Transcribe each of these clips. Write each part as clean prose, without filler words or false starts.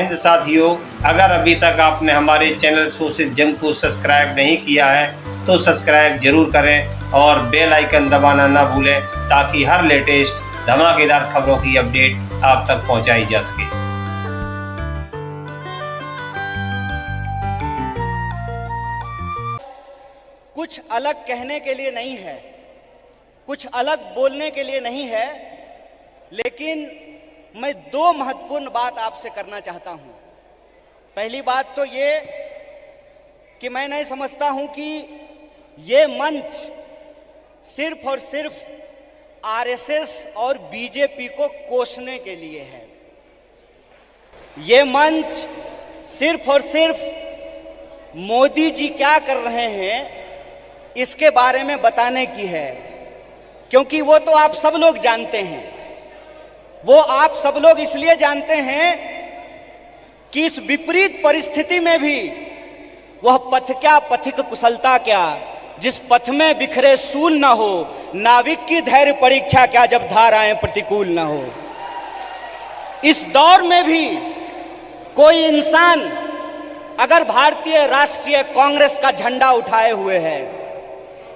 हिंद साथियों, अगर अभी तक आपने हमारे चैनल सोशल जंग को सब्सक्राइब नहीं किया है तो सब्सक्राइब जरूर करें और बेल आइकन दबाना ना भूलें ताकि हर लेटेस्ट धमाकेदार खबरों की अपडेट आप तक पहुंचाई जा सके। कुछ अलग कहने के लिए नहीं है, कुछ अलग बोलने के लिए नहीं है, लेकिन मैं दो महत्वपूर्ण बात आपसे करना चाहता हूं। पहली बात तो ये कि मैं नहीं समझता हूं कि ये मंच सिर्फ और सिर्फ आरएसएस और बीजेपी को कोसने के लिए है। ये मंच सिर्फ और सिर्फ मोदी जी क्या कर रहे हैं इसके बारे में बताने की है, क्योंकि वो तो आप सब लोग जानते हैं। वो आप सब लोग इसलिए जानते हैं कि इस विपरीत परिस्थिति में भी वह पथ क्या, पथिक कुशलता क्या, जिस पथ में बिखरे सूल न हो, नाविक की धैर्य परीक्षा क्या, जब धाराएं प्रतिकूल न हो। इस दौर में भी कोई इंसान अगर भारतीय राष्ट्रीय कांग्रेस का झंडा उठाए हुए है,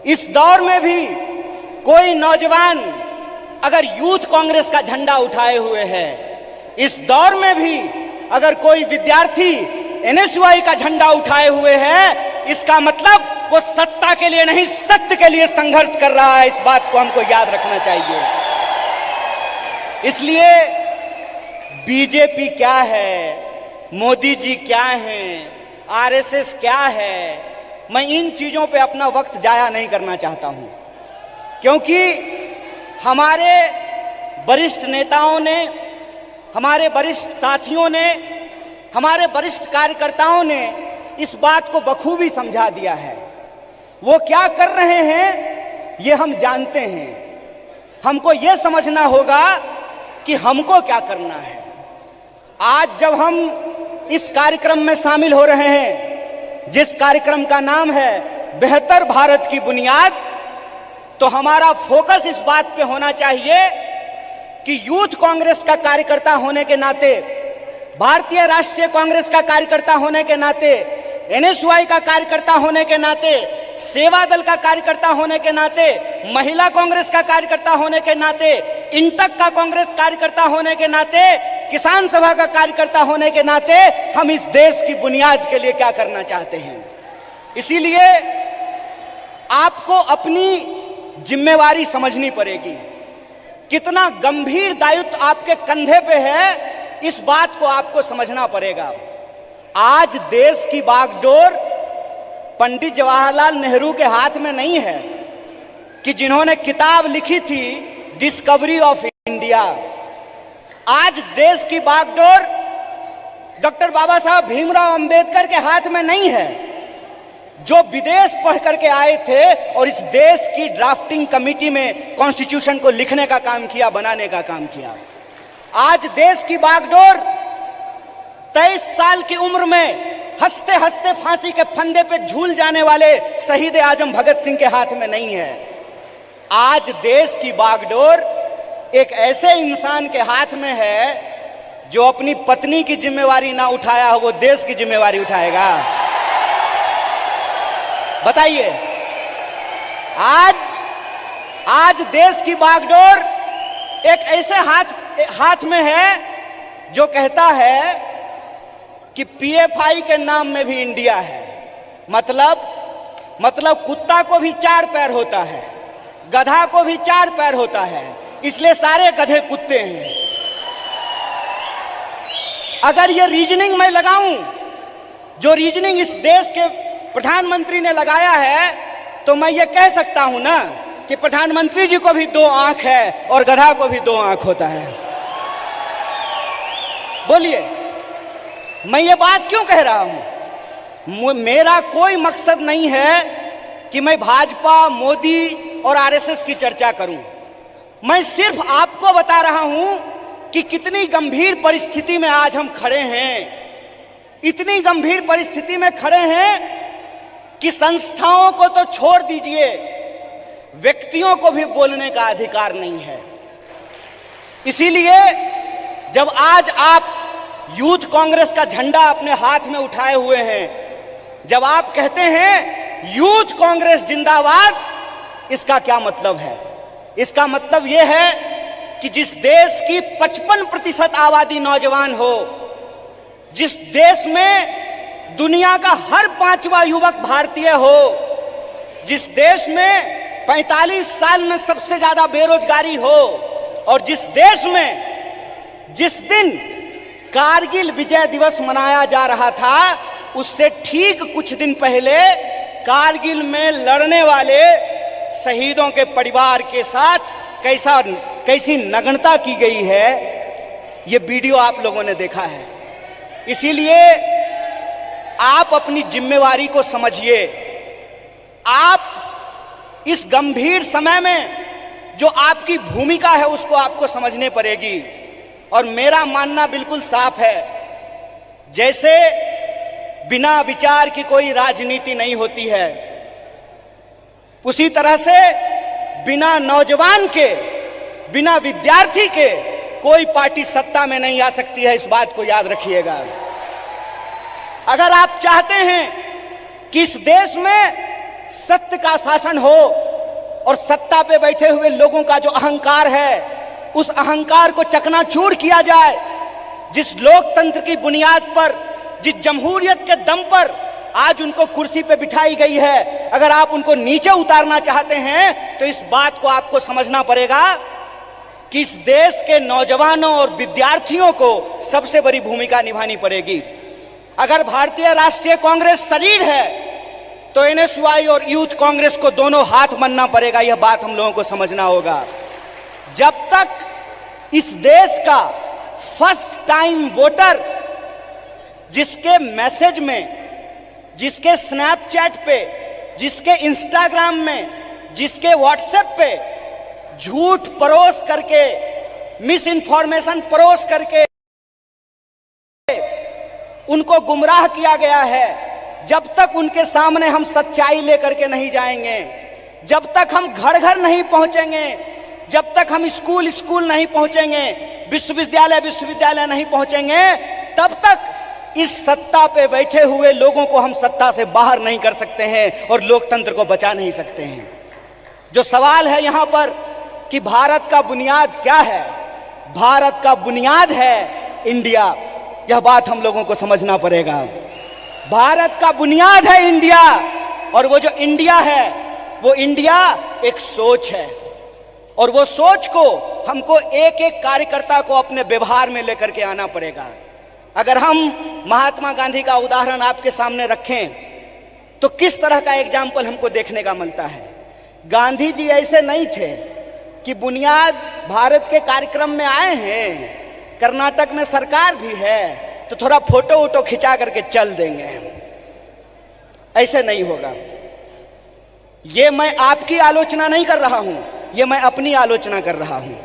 इस दौर में भी कोई नौजवान अगर यूथ कांग्रेस का झंडा उठाए हुए है, इस दौर में भी अगर कोई विद्यार्थी एनएसयूआई का झंडा उठाए हुए है, इसका मतलब वो सत्ता के लिए नहीं, सत्य के लिए संघर्ष कर रहा है। इस बात को हमको याद रखना चाहिए। इसलिए बीजेपी क्या है, मोदी जी क्या हैं, आरएसएस क्या है, मैं इन चीजों पे अपना वक्त जाया नहीं करना चाहता हूं, क्योंकि हमारे वरिष्ठ नेताओं ने, हमारे वरिष्ठ साथियों ने, हमारे वरिष्ठ कार्यकर्ताओं ने इस बात को बखूबी समझा दिया है। वो क्या कर रहे हैं ये हम जानते हैं। हमको ये समझना होगा कि हमको क्या करना है। आज जब हम इस कार्यक्रम में शामिल हो रहे हैं, जिस कार्यक्रम का नाम है बेहतर भारत की बुनियाद, तो हमारा फोकस इस बात पे होना चाहिए कि यूथ कांग्रेस का कार्यकर्ता होने के नाते, भारतीय राष्ट्रीय कांग्रेस का कार्यकर्ता होने के नाते, एनएसयूआई का कार्यकर्ता होने के नाते, सेवा दल का कार्यकर्ता होने के नाते, महिला कांग्रेस का कार्यकर्ता होने के नाते, इंटक का कांग्रेस कार्यकर्ता होने के नाते, किसान सभा का कार्यकर्ता होने के नाते हम इस देश की बुनियाद के लिए क्या करना चाहते हैं। इसीलिए आपको अपनी जिम्मेवारी समझनी पड़ेगी। कितना गंभीर दायित्व आपके कंधे पे है, इस बात को आपको समझना पड़ेगा। आज देश की बागडोर पंडित जवाहरलाल नेहरू के हाथ में नहीं है कि जिन्होंने किताब लिखी थी डिस्कवरी ऑफ इंडिया। आज देश की बागडोर डॉक्टर बाबा साहब भीमराव अंबेडकर के हाथ में नहीं है, जो विदेश पढ़ करके आए थे और इस देश की ड्राफ्टिंग कमेटी में कॉन्स्टिट्यूशन को लिखने का काम किया, बनाने का काम किया। आज देश की बागडोर 23 साल की उम्र में हंसते हंसते फांसी के फंदे पे झूल जाने वाले शहीद आजम भगत सिंह के हाथ में नहीं है। आज देश की बागडोर एक ऐसे इंसान के हाथ में है जो अपनी पत्नी की जिम्मेवारी ना उठाया हो, वो देश की जिम्मेवारी उठाएगा। बताइए, आज देश की बागडोर एक ऐसे हाथ में है जो कहता है कि पीएफआई के नाम में भी इंडिया है। मतलब कुत्ता को भी 4 पैर होता है, गधा को भी 4 पैर होता है, इसलिए सारे गधे कुत्ते हैं। अगर ये रीजनिंग मैं लगाऊं, जो रीजनिंग इस देश के प्रधानमंत्री ने लगाया है, तो मैं ये कह सकता हूं ना कि प्रधानमंत्री जी को भी 2 आंख है और गधा को भी 2 आंख होता है। बोलिए, मैं ये बात क्यों कह रहा हूं? मेरा कोई मकसद नहीं है कि मैं भाजपा, मोदी और आरएसएस की चर्चा करूं। मैं सिर्फ आपको बता रहा हूं कि कितनी गंभीर परिस्थिति में आज हम खड़े हैं। इतनी गंभीर परिस्थिति में खड़े हैं कि संस्थाओं को तो छोड़ दीजिए, व्यक्तियों को भी बोलने का अधिकार नहीं है। इसीलिए जब आज आप यूथ कांग्रेस का झंडा अपने हाथ में उठाए हुए हैं। जब आप कहते हैं यूथ कांग्रेस जिंदाबाद, इसका क्या मतलब है? इसका मतलब यह है कि जिस देश की 55% आबादी नौजवान हो, जिस देश में दुनिया का हर 5वां युवक भारतीय हो, जिस देश में 45 साल में सबसे ज्यादा बेरोजगारी हो, और जिस देश में जिस दिन कारगिल विजय दिवस मनाया जा रहा था, उससे ठीक कुछ दिन पहले कारगिल में लड़ने वाले शहीदों के परिवार के साथ कैसी नग्नता की गई है, ये वीडियो आप लोगों ने देखा है। इसीलिए आप अपनी जिम्मेवारी को समझिए। आप इस गंभीर समय में जो आपकी भूमिका है उसको आपको समझने पड़ेगी। और मेरा मानना बिल्कुल साफ है, जैसे बिना विचार की कोई राजनीति नहीं होती है, उसी तरह से बिना नौजवान के, बिना विद्यार्थी के कोई पार्टी सत्ता में नहीं आ सकती है। इस बात को याद रखिएगा। अगर आप चाहते हैं कि इस देश में सत्य का शासन हो और सत्ता पे बैठे हुए लोगों का जो अहंकार है, उस अहंकार को चकनाचूर किया जाए, जिस लोकतंत्र की बुनियाद पर, जिस जमहूरियत के दम पर आज उनको कुर्सी पे बिठाई गई है, अगर आप उनको नीचे उतारना चाहते हैं तो इस बात को आपको समझना पड़ेगा कि इस देश के नौजवानों और विद्यार्थियों को सबसे बड़ी भूमिका निभानी पड़ेगी। अगर भारतीय राष्ट्रीय कांग्रेस शरीर है तो एनएसयूआई और यूथ कांग्रेस को दोनों हाथ मलना पड़ेगा। यह बात हम लोगों को समझना होगा। जब तक इस देश का फर्स्ट टाइम वोटर, जिसके मैसेज में, जिसके स्नैपचैट पे, जिसके इंस्टाग्राम में, जिसके व्हाट्सएप पे झूठ परोस करके, मिस इन्फॉर्मेशन परोस करके उनको गुमराह किया गया है, जब तक उनके सामने हम सच्चाई लेकर के नहीं जाएंगे, जब तक हम घर घर नहीं पहुंचेंगे, जब तक हम स्कूल स्कूल नहीं पहुंचेंगे, विश्वविद्यालय नहीं पहुंचेंगे, तब तक इस सत्ता पे बैठे हुए लोगों को हम सत्ता से बाहर नहीं कर सकते हैं और लोकतंत्र को बचा नहीं सकते हैं। जो सवाल है यहां पर कि भारत का बुनियाद क्या है, भारत का बुनियाद है इंडिया। यह बात हम लोगों को समझना पड़ेगा। भारत का बुनियाद है इंडिया, और वो जो इंडिया है, वो इंडिया एक सोच है, और वो सोच को हमको एक एक कार्यकर्ता को अपने व्यवहार में लेकर के आना पड़ेगा। अगर हम महात्मा गांधी का उदाहरण आपके सामने रखें तो किस तरह का एग्जाम्पल हमको देखने का मिलता है। गांधी जी ऐसे नहीं थे कि बुनियाद भारत के कार्यक्रम में आए हैं, कर्नाटक में सरकार भी है तो थोड़ा फोटो वोटो खिंचा करके चल देंगे, ऐसे नहीं होगा। ये मैं आपकी आलोचना नहीं कर रहा हूं, ये मैं अपनी आलोचना कर रहा हूं।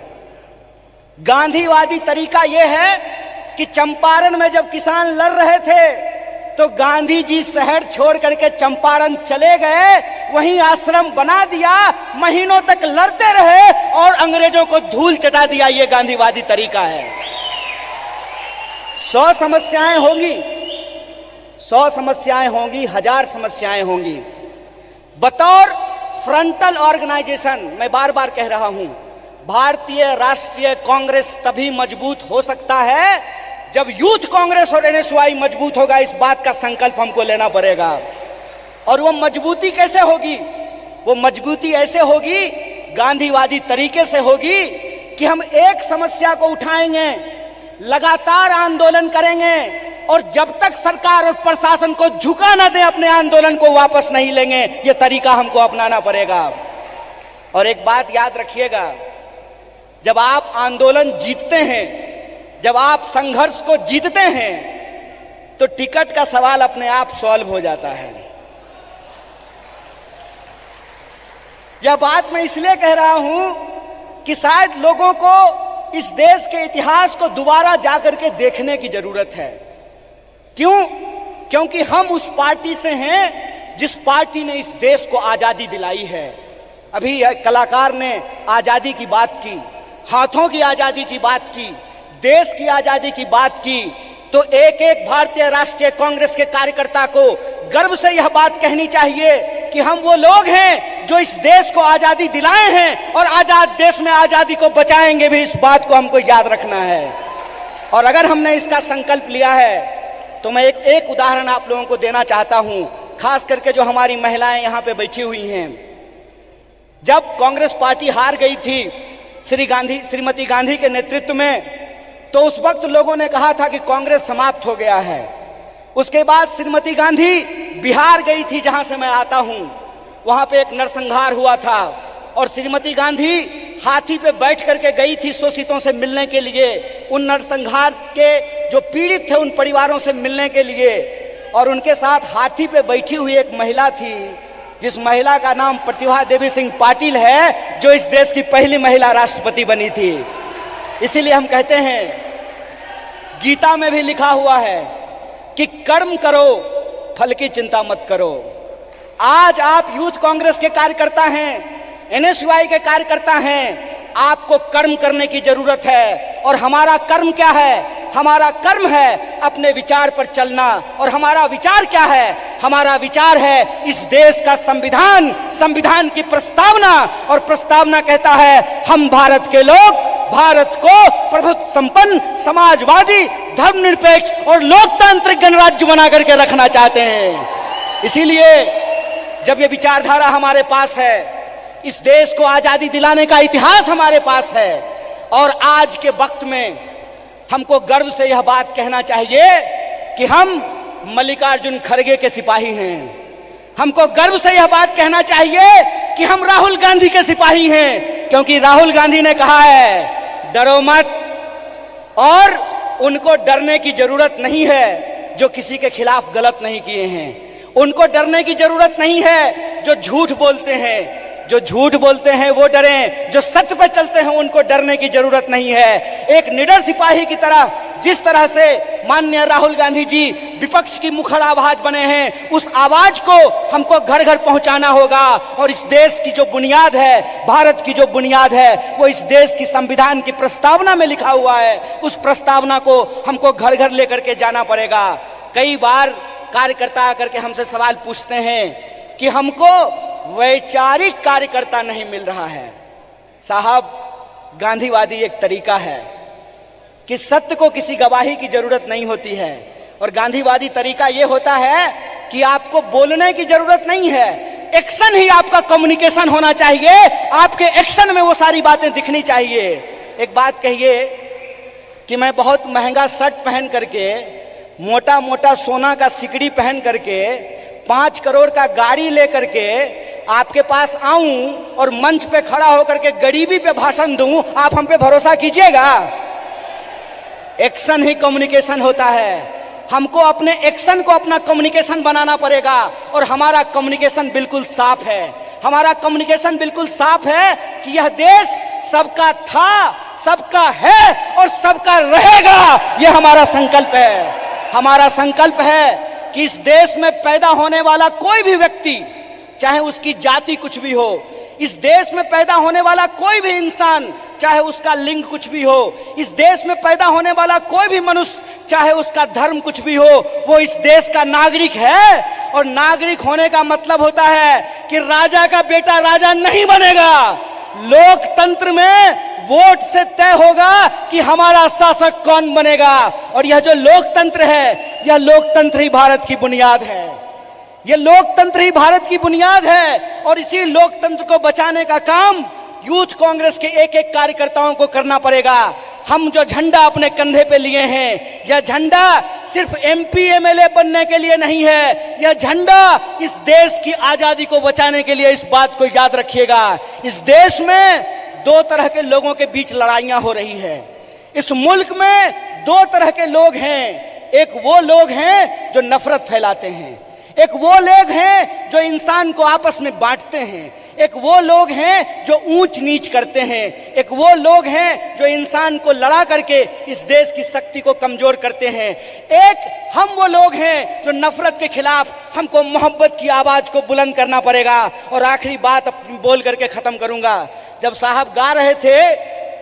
गांधीवादी तरीका यह है कि चंपारण में जब किसान लड़ रहे थे तो गांधी जी शहर छोड़ करके चंपारण चले गए, वहीं आश्रम बना दिया, महीनों तक लड़ते रहे और अंग्रेजों को धूल चटा दिया। ये गांधीवादी तरीका है। 100 समस्याएं होंगी, 100 समस्याएं होंगी, 1000 समस्याएं होंगी। बतौर फ्रंटल ऑर्गेनाइजेशन मैं बार बार कह रहा हूं, भारतीय राष्ट्रीय कांग्रेस तभी मजबूत हो सकता है जब यूथ कांग्रेस और एनएसयूआई मजबूत होगा। इस बात का संकल्प हमको लेना पड़ेगा। और वो मजबूती कैसे होगी? वो मजबूती ऐसे होगी, गांधीवादी तरीके से होगी कि हम एक समस्या को उठाएंगे, लगातार आंदोलन करेंगे, और जब तक सरकार और प्रशासन को झुका न दे, अपने आंदोलन को वापस नहीं लेंगे। ये तरीका हमको अपनाना पड़ेगा। और एक बात याद रखिएगा, जब आप आंदोलन जीतते हैं, जब आप संघर्ष को जीतते हैं, तो टिकट का सवाल अपने आप सॉल्व हो जाता है। यह बात मैं इसलिए कह रहा हूं कि शायद लोगों को इस देश के इतिहास को दोबारा जाकर के देखने की जरूरत है। क्यों? क्योंकि हम उस पार्टी से हैं जिस पार्टी ने इस देश को आजादी दिलाई है। अभी कलाकार ने आजादी की बात की, हाथों की आजादी की बात की, देश की आजादी की बात की, तो एक एक भारतीय राष्ट्रीय कांग्रेस के कार्यकर्ता को गर्व से यह बात कहनी चाहिए कि हम वो लोग हैं जो इस देश को आजादी दिलाए हैं और आजाद देश में आजादी को बचाएंगे भी। इस बात को हमको याद रखना है। और अगर हमने इसका संकल्प लिया है तो मैं एक उदाहरण आप लोगों को देना चाहता हूं, खास करके जो हमारी महिलाएं यहां पे बैठी हुई हैं। जब कांग्रेस पार्टी हार गई थी श्रीमती गांधी के नेतृत्व में, तो उस वक्त लोगों ने कहा था कि कांग्रेस समाप्त हो गया है। उसके बाद श्रीमती गांधी बिहार गई थी, जहां से मैं आता हूं। वहां पे एक नरसंहार हुआ था और श्रीमती गांधी हाथी पे बैठ करके गई थी शोषितों से मिलने के लिए, उन नरसंहार के जो पीड़ित थे उन परिवारों से मिलने के लिए। और उनके साथ हाथी पे बैठी हुई एक महिला थी, जिस महिला का नाम प्रतिभा देवी सिंह पाटिल है, जो इस देश की पहली महिला राष्ट्रपति बनी थी। इसीलिए हम कहते हैं, गीता में भी लिखा हुआ है कि कर्म करो, फल की चिंता मत करो। आज आप यूथ कांग्रेस के कार्यकर्ता हैं, एनएसयूआई के कार्यकर्ता हैं, आपको कर्म करने की जरूरत है। और हमारा कर्म क्या है? हमारा कर्म है अपने विचार पर चलना। और हमारा विचार क्या है? हमारा विचार है इस देश का संविधान, संविधान की प्रस्तावना। और प्रस्तावना कहता है हम भारत के लोग भारत को प्रभुत्व संपन्न, समाजवादी, धर्मनिरपेक्ष और लोकतांत्रिक गणराज्य बना करके रखना चाहते हैं। इसीलिए जब ये विचारधारा हमारे पास है, इस देश को आजादी दिलाने का इतिहास हमारे पास है, और आज के वक्त में हमको गर्व से यह बात कहना चाहिए कि हम मल्लिकार्जुन खड़गे के सिपाही हैं। हमको गर्व से यह बात कहना चाहिए कि हम राहुल गांधी के सिपाही हैं, क्योंकि राहुल गांधी ने कहा है डरो मत। और उनको डरने की जरूरत नहीं है जो किसी के खिलाफ गलत नहीं किए हैं। उनको डरने की जरूरत नहीं है जो झूठ बोलते हैं। जो झूठ बोलते हैं वो डरें, जो सत्य पर चलते हैं उनको डरने की जरूरत नहीं है। एक निडर सिपाही की तरह, जिस तरह से माननीय राहुल गांधी जी विपक्ष की मुखर आवाज बने हैं, उस आवाज को हमको घर घर पहुंचाना होगा। और इस देश की जो बुनियाद है, भारत की जो बुनियाद है, वो इस देश की संविधान की प्रस्तावना में लिखा हुआ है। उस प्रस्तावना को हमको घर घर लेकर के जाना पड़ेगा। कई बार कार्यकर्ता आकर के हमसे सवाल पूछते हैं कि हमको वैचारिक कार्यकर्ता नहीं मिल रहा है। साहब, गांधीवादी एक तरीका है कि सत्य को किसी गवाही की जरूरत नहीं होती है। और गांधीवादी तरीका यह होता है कि आपको बोलने की जरूरत नहीं है, एक्शन ही आपका कम्युनिकेशन होना चाहिए। आपके एक्शन में वो सारी बातें दिखनी चाहिए। एक बात कहिए कि मैं बहुत महंगा शर्ट पहन करके, मोटा मोटा सोना का सिकड़ी पहन करके, 5 करोड़ का गाड़ी लेकर के आपके पास आऊं और मंच पे खड़ा होकर के गरीबी पे भाषण दूं, आप हम पे भरोसा कीजिएगा? एक्शन ही कम्युनिकेशन होता है। हमको अपने एक्शन को अपना कम्युनिकेशन बनाना पड़ेगा। और हमारा कम्युनिकेशन बिल्कुल साफ है। हमारा कम्युनिकेशन बिल्कुल साफ है कि यह देश सबका था, सबका है और सबका रहेगा। यह हमारा संकल्प है। हमारा संकल्प है कि इस देश में पैदा होने वाला कोई भी व्यक्ति, चाहे उसकी जाति कुछ भी हो, इस देश में पैदा होने वाला कोई भी इंसान, चाहे उसका लिंग कुछ भी हो, इस देश में पैदा होने वाला कोई भी मनुष्य, चाहे उसका धर्म कुछ भी हो, वो इस देश का नागरिक है। और नागरिक होने का मतलब होता है कि राजा का बेटा राजा नहीं बनेगा। लोकतंत्र में वोट से तय होगा कि हमारा शासक कौन बनेगा। और यह जो लोकतंत्र है, यह लोकतंत्र ही भारत की बुनियाद है। यह लोकतंत्र ही भारत की बुनियाद है। और इसी लोकतंत्र को बचाने का काम यूथ कांग्रेस के एक एक कार्यकर्ताओं को करना पड़ेगा। हम जो झंडा अपने कंधे पे लिए हैं, यह झंडा सिर्फ एमपी एमएलए बनने के लिए नहीं है। यह झंडा इस देश की आजादी को बचाने के लिए। इस बात को याद रखिएगा। इस देश में 2 तरह के लोगों के बीच लड़ाइयां हो रही है। इस मुल्क में 2 तरह के लोग हैं। एक वो लोग हैं जो नफरत फैलाते हैं, एक वो लोग हैं जो इंसान को आपस में बांटते हैं, एक वो लोग हैं जो ऊंच नीच करते हैं, एक वो लोग हैं जो इंसान को लड़ा करके इस देश की शक्ति को कमजोर करते हैं। एक हम वो लोग हैं जो नफरत के खिलाफ हमको मोहब्बत की आवाज को बुलंद करना पड़ेगा। और आखिरी बात अपनी बोल करके खत्म करूंगा। जब साहब गा रहे थे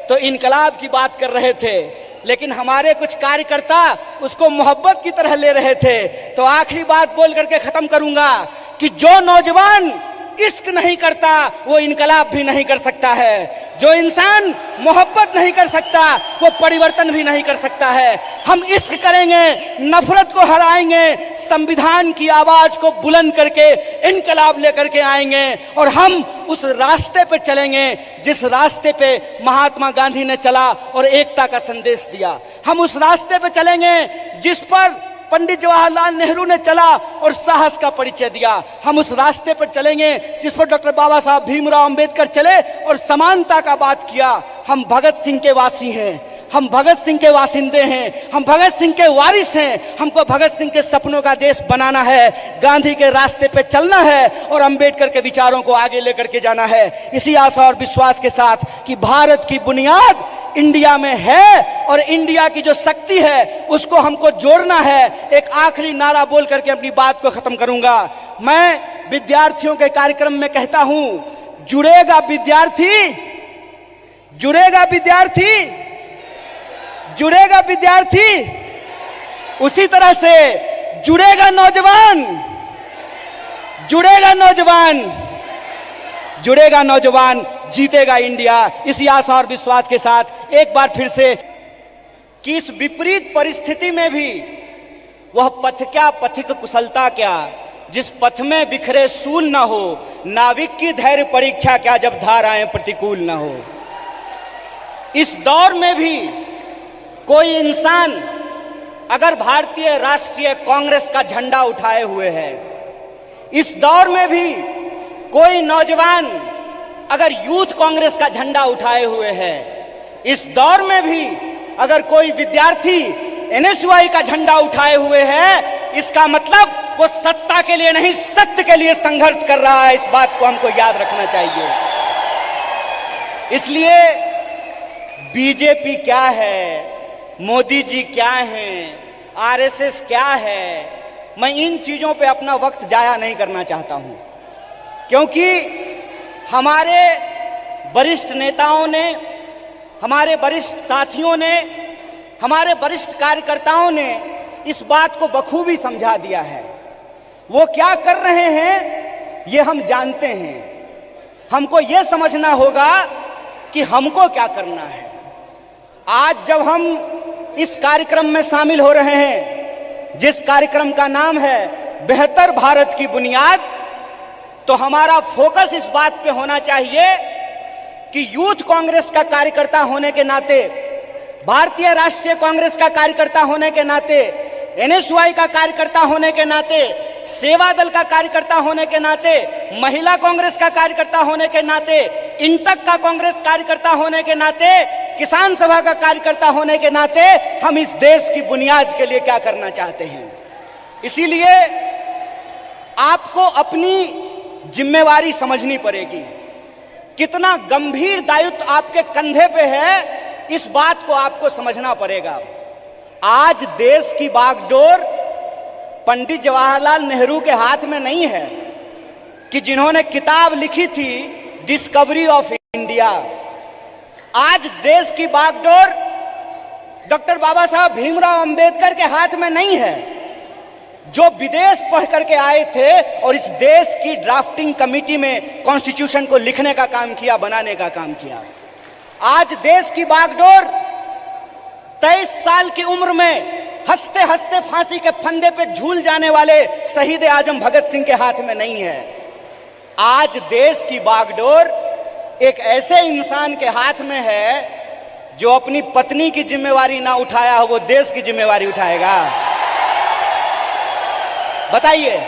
तो इनकलाब की बात कर रहे थे, लेकिन हमारे कुछ कार्यकर्ता उसको मोहब्बत की तरह ले रहे थे। तो आखिरी बात बोल करके खत्म करूंगा कि जो नौजवान इश्क नहीं करता वो इनकलाब भी नहीं कर सकता है। जो इंसान मोहब्बत नहीं कर सकता वो परिवर्तन भी नहीं कर सकता है। हम इश्क करेंगे, नफरत को हराएंगे, संविधान की आवाज को बुलंद करके इनकलाब लेकर के आएंगे और हम उस रास्ते पे चलेंगे जिस रास्ते पे महात्मा गांधी ने चला और एकता का संदेश दिया। हम उस रास्ते पे चलेंगे जिस पर पंडित जवाहरलाल नेहरू ने चला और साहस का परिचय दिया। हम उस रास्ते पर चलेंगे जिस पर डॉक्टर बाबा साहब भीमराव अंबेडकर चले और समानता का बात किया। हम भगत सिंह के वासी हैं, हम भगत सिंह के वासिंदे हैं, हम भगत सिंह के वारिस हैं। हमको भगत सिंह के सपनों का देश बनाना है, गांधी के रास्ते पे चलना है और अंबेडकर के विचारों को आगे लेकर के जाना है। इसी आशा और विश्वास के साथ कि भारत की बुनियाद इंडिया में है और इंडिया की जो शक्ति है उसको हमको जोड़ना है। एक आखिरी नारा बोल करके अपनी बात को खत्म करूंगा। मैं विद्यार्थियों के कार्यक्रम में कहता हूं, जुड़ेगा विद्यार्थी, जुड़ेगा विद्यार्थी, जुड़ेगा विद्यार्थी, उसी तरह से जुड़ेगा नौजवान, जुड़ेगा नौजवान, जुड़ेगा नौजवान, जीतेगा इंडिया। इसी आशा और विश्वास के साथ एक बार फिर से कि इस विपरीत परिस्थिति में भी वह पथ क्या, पथिक कुशलता क्या, जिस पथ में बिखरे सूल न हो, नाविक की धैर्य परीक्षा क्या, जब धाराएं प्रतिकूल न हो। इस दौर में भी कोई इंसान अगर भारतीय राष्ट्रीय कांग्रेस का झंडा उठाए हुए है, इस दौर में भी कोई नौजवान अगर यूथ कांग्रेस का झंडा उठाए हुए है, इस दौर में भी अगर कोई विद्यार्थी एनएसयूआई का झंडा उठाए हुए है, इसका मतलब वो सत्ता के लिए नहीं सत्य के लिए संघर्ष कर रहा है। इस बात को हमको याद रखना चाहिए। इसलिए बीजेपी क्या है, मोदी जी क्या हैं, आरएसएस क्या है, मैं इन चीजों पे अपना वक्त जाया नहीं करना चाहता हूं, क्योंकि हमारे वरिष्ठ नेताओं ने, हमारे वरिष्ठ साथियों ने, हमारे वरिष्ठ कार्यकर्ताओं ने इस बात को बखूबी समझा दिया है। वो क्या कर रहे हैं ये हम जानते हैं। हमको ये समझना होगा कि हमको क्या करना है। आज जब हम इस कार्यक्रम में शामिल हो रहे हैं, जिस कार्यक्रम का नाम है बेहतर भारत की बुनियाद, तो हमारा फोकस इस बात पे होना चाहिए कि यूथ कांग्रेस का कार्यकर्ता होने के नाते, भारतीय राष्ट्रीय कांग्रेस का कार्यकर्ता होने के नाते, एनएसयूआई का कार्यकर्ता होने के नाते, सेवा दल का कार्यकर्ता होने के नाते, महिला कांग्रेस का कार्यकर्ता होने के नाते, इंटक का कांग्रेस कार्यकर्ता होने के नाते, किसान सभा का कार्यकर्ता होने के नाते हम इस देश की बुनियाद के लिए क्या करना चाहते हैं। इसीलिए आपको अपनी जिम्मेवारी समझनी पड़ेगी। कितना गंभीर दायित्व आपके कंधे पे है, इस बात को आपको समझना पड़ेगा। आज देश की बागडोर पंडित जवाहरलाल नेहरू के हाथ में नहीं है कि जिन्होंने किताब लिखी थी डिस्कवरी ऑफ इंडिया। आज देश की बागडोर डॉक्टर बाबा साहब भीमराव अंबेडकर के हाथ में नहीं है, जो विदेश पढ़ करके आए थे और इस देश की ड्राफ्टिंग कमेटी में कॉन्स्टिट्यूशन को लिखने का काम किया, बनाने का काम किया। आज देश की बागडोर 23 साल की उम्र में हंसते हंसते फांसी के फंदे पे झूल जाने वाले शहीद आजम भगत सिंह के हाथ में नहीं है। आज देश की बागडोर एक ऐसे इंसान के हाथ में है जो अपनी पत्नी की जिम्मेवारी ना उठाया हो, वो देश की जिम्मेवारी उठाएगा। बताइए।